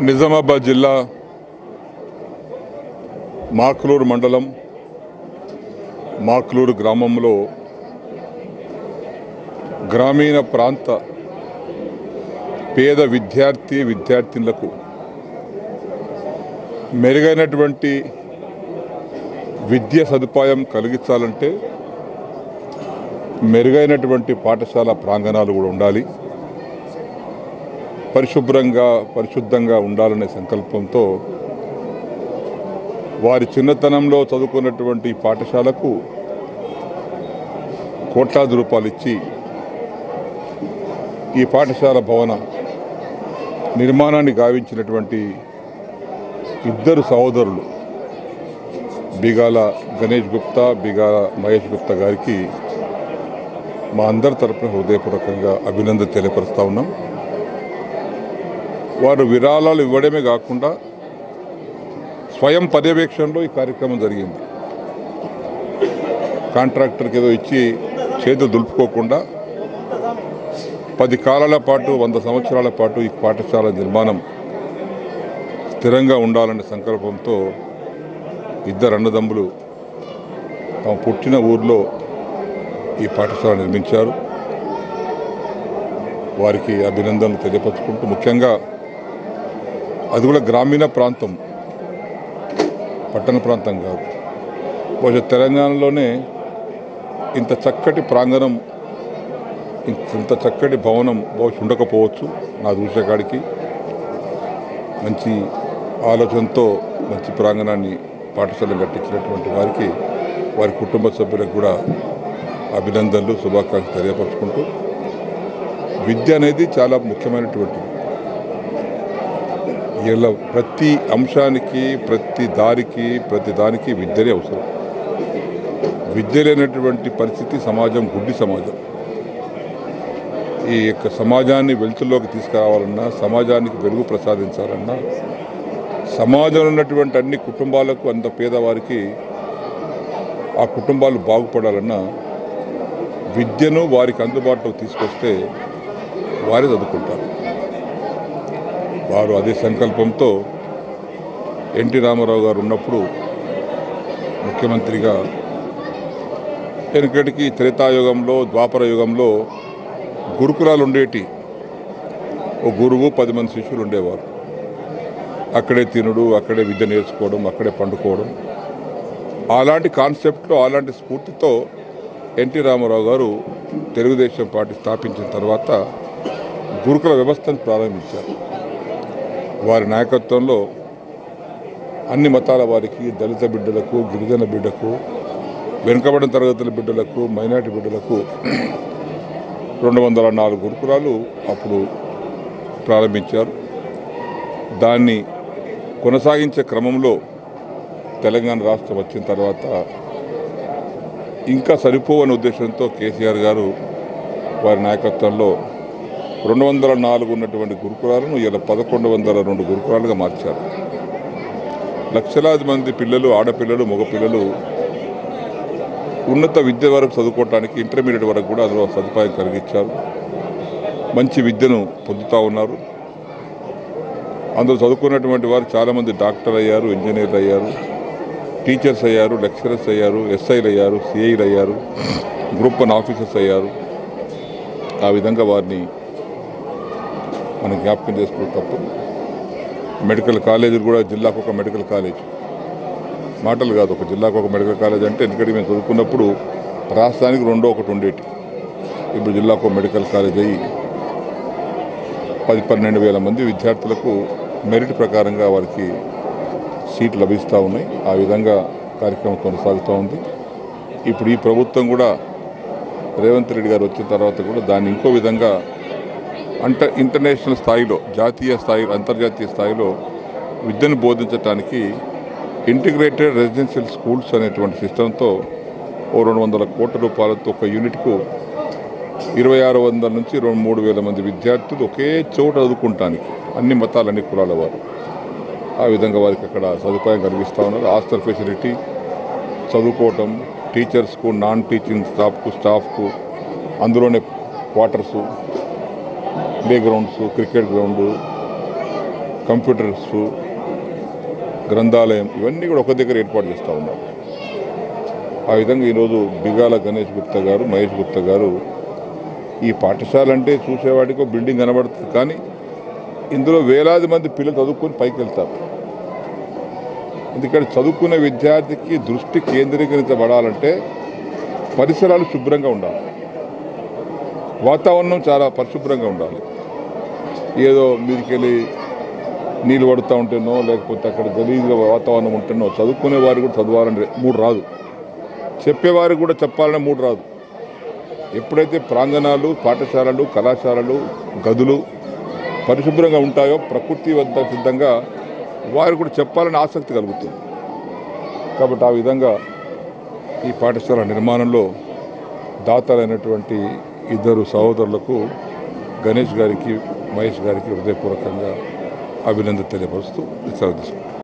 నిజామాబాద్ జిల్లా మాక్లూరు మండలం మాక్లూరు గ్రామంలో గ్రామీణ ప్రాంత పేద విద్యార్థినులకు మెరుగైనటువంటి విద్య సదుపాయం కలిగించాలంటే మెరుగైనటువంటి పాఠశాల ప్రాంగణాలు కూడా ఉండాలి, పరిశుద్ధంగా ఉండాలనే సంకల్పంతో వారి చిన్నతనంలో చదువుకున్నటువంటి పాఠశాలకు కోట్లాది రూపాయలు ఇచ్చి ఈ పాఠశాల భవన నిర్మాణాన్ని గావించినటువంటి ఇద్దరు సహోదరులు బిగాల గణేష్ గుప్తా, బిగాల మహేష్ గుప్తా గారికి మా అందరి తరపున హృదయపూర్వకంగా అభినందన తెలియపరుస్తూ ఉన్నాం. వారు విరాళాలు ఇవ్వడమే కాకుండా స్వయం పర్యవేక్షణలో ఈ కార్యక్రమం జరిగింది. కాంట్రాక్టర్కి ఏదో ఇచ్చి చేతులు దులుపుకోకుండా 10 కాలాల పాటు 100 సంవత్సరాల పాటు ఈ పాఠశాల నిర్మాణం స్థిరంగా ఉండాలనే సంకల్పంతో ఇద్దరు అన్నదమ్ములు తమ పుట్టిన ఊర్లో ఈ పాఠశాల నిర్మించారు. వారికి అభినందనలు తెలియపరుచుకుంటూ, ముఖ్యంగా అది కూడా గ్రామీణ ప్రాంతం, పట్టణ ప్రాంతం కాదు. బహుశా తెలంగాణలోనే ఇంత చక్కటి ప్రాంగణం, ఇంత చక్కటి భవనం బహుశా ఉండకపోవచ్చు. నా చూసేకాడికి మంచి ఆలోచనతో మంచి ప్రాంగణాన్ని పాఠశాలను కట్టించినటువంటి వారికి, వారి కుటుంబ సభ్యులకు కూడా అభినందనలు, శుభాకాంక్షలు తెలియపరుచుకుంటూ, విద్య అనేది చాలా ముఖ్యమైనటువంటిది. ఇలా ప్రతి అంశానికి, ప్రతి దానికి విద్యనే అవసరం. విద్య లేనటువంటి పరిస్థితి సమాజం గుడ్డి సమాజం. ఈ యొక్క సమాజాన్ని వెలుతుల్లోకి తీసుకురావాలన్నా, సమాజానికి వెలుగు ప్రసాదించాలన్నా, సమాజంలో ఉన్నటువంటి అన్ని కుటుంబాలకు, అంత పేదవారికి ఆ కుటుంబాలు బాగుపడాలన్నా విద్యను వారికి అందుబాటులోకి తీసుకొస్తే వారే చదువుకుంటారు. వారు అదే సంకల్పంతో ఎన్టీ రామారావు గారు ఉన్నప్పుడు ముఖ్యమంత్రిగా, వెనుకటికి త్రేతాయుగంలో, ద్వాపర యుగంలో గురుకులాలు ఉండేటి. ఓ గురువు 10 మంది శిష్యులు ఉండేవారు. అక్కడే తినుడు, అక్కడే విద్య నేర్చుకోవడం, అక్కడే పండుకోవడం. అలాంటి కాన్సెప్ట్లో, అలాంటి స్ఫూర్తితో ఎన్టీ రామారావు గారు తెలుగుదేశం పార్టీ స్థాపించిన తర్వాత గురుకుల వ్యవస్థను ప్రారంభించారు. వారి నాయకత్వంలో అన్ని మతాల వారికి, దళిత బిడ్డలకు, గిరిజన బిడ్డకు, వెనుకబడిన తరగతుల బిడ్డలకు, మైనారిటీ బిడ్డలకు 204 గురుకులాలు అప్పుడు ప్రారంభించారు. దాన్ని కొనసాగించే క్రమంలో తెలంగాణ రాష్ట్రం వచ్చిన తర్వాత ఇంకా సరిపోవని ఉద్దేశంతో కేసీఆర్ గారు వారి నాయకత్వంలో 204 ఉన్నటువంటి గురుకులాలను ఇలా 1102 గురుకులాలుగా మార్చారు. లక్షలాది మంది పిల్లలు, ఆడపిల్లలు, మగపిల్లలు ఉన్నత విద్య వరకు చదువుకోవడానికి, ఇంటర్మీడియట్ వరకు కూడా అందులో సదుపాయం కలిగించారు. మంచి విద్యను పొందుతూ ఉన్నారు. అందులో చదువుకున్నటువంటి వారు చాలామంది డాక్టర్ అయ్యారు, ఇంజనీర్లు అయ్యారు, టీచర్స్ అయ్యారు, లెక్చరర్స్ అయ్యారు, ఎస్ఐలు అయ్యారు, సిఐలు అయ్యారు, గ్రూప్ 1 ఆఫీసర్స్ అయ్యారు. ఆ విధంగా వారిని మనం జ్ఞాపకం చేసుకుంటే తప్పదు. మెడికల్ కాలేజీలు కూడా, జిల్లాకు ఒక మెడికల్ కాలేజ్, మాటలు కాదు, ఒక జిల్లాకు ఒక మెడికల్ కాలేజ్ అంటే ఎందుకంటే మేము చదువుకున్నప్పుడు రాష్ట్రానికి 2 ఒకటి ఉండేటి. ఇప్పుడు జిల్లాకు మెడికల్ కాలేజ్ అయ్యి 10-12 వేల మంది విద్యార్థులకు మెరిట్ ప్రకారంగా వారికి సీట్లు లభిస్తూ ఉన్నాయి. ఆ విధంగా కార్యక్రమం కొనసాగుతూ ఉంది. ఇప్పుడు ఈ ప్రభుత్వం కూడా, రేవంత్ రెడ్డి గారు వచ్చిన తర్వాత కూడా దాన్ని ఇంకో విధంగా ఇంటర్నేషనల్ స్థాయిలో, జాతీయ స్థాయిలో, అంతర్జాతీయ స్థాయిలో విద్యను బోధించడానికి ఇంటిగ్రేటెడ్ రెసిడెన్షియల్ స్కూల్స్ అనేటువంటి సిస్టంతో 200 కోట్ల రూపాయలతో ఒక యూనిట్కు 2600 నుంచి 3,000 మంది విద్యార్థులు ఒకే చోట చదువుకుంటానికి, అన్ని మతాలు, అన్ని కులాల వారు. ఆ విధంగా వారికి అక్కడ సదుపాయం కలిగిస్తూ ఉన్నారు. హాస్టల్ ఫెసిలిటీ, చదువుకోవటం, టీచర్స్కు, నాన్ టీచింగ్ స్టాఫ్కు అందులోనే quarters, play grounds, cricket ground, computers, గ్రంథాలయం ఇవన్నీ కూడా ఒక దగ్గర ఏర్పాటు చేస్తూ ఉన్నారు. ఆ విధంగా ఈరోజు బిగాల గణేష్ గుప్తా గారు, మహేష్ గుప్తా గారు ఈ పాఠశాల అంటే చూసేవాడికి ఒక బిల్డింగ్ కనబడుతుంది, కానీ ఇందులో వేలాది మంది పిల్లలు చదువుకొని పైకి వెళ్తారు. ఎందుకంటే చదువుకునే విద్యార్థికి దృష్టి కేంద్రీకరించబడాలంటే పరిసరాలు శుభ్రంగా ఉండాలి, వాతావరణం చాలా పరిశుభ్రంగా ఉండాలి. ఏదో మీదికెళ్ళి నీళ్ళు పడుతూ ఉంటేనో లేకపోతే అక్కడ గలీజ్గా వాతావరణం ఉంటేనో చదువుకునే వారు కూడా చదవాలని మూడు రాదు, చెప్పేవారు కూడా చెప్పాలని మూడు రాదు. ఎప్పుడైతే ప్రాంగణాలు, పాఠశాలలు, కళాశాలలు, గదులు పరిశుభ్రంగా ఉంటాయో ప్రకృతి వద్ద సిద్ధంగా వారు కూడా చెప్పాలని ఆసక్తి కలుగుతుంది. కాబట్టి ఆ విధంగా ఈ పాఠశాల నిర్మాణంలో దాతలైనటువంటి ఇద్దరు సహోదరులకు గణేష్ గారికి, మహేష్ గారికి హృదయపూర్వకంగా అభినందన తెలియపరుస్తూ సెలవు తీసుకుంటాను.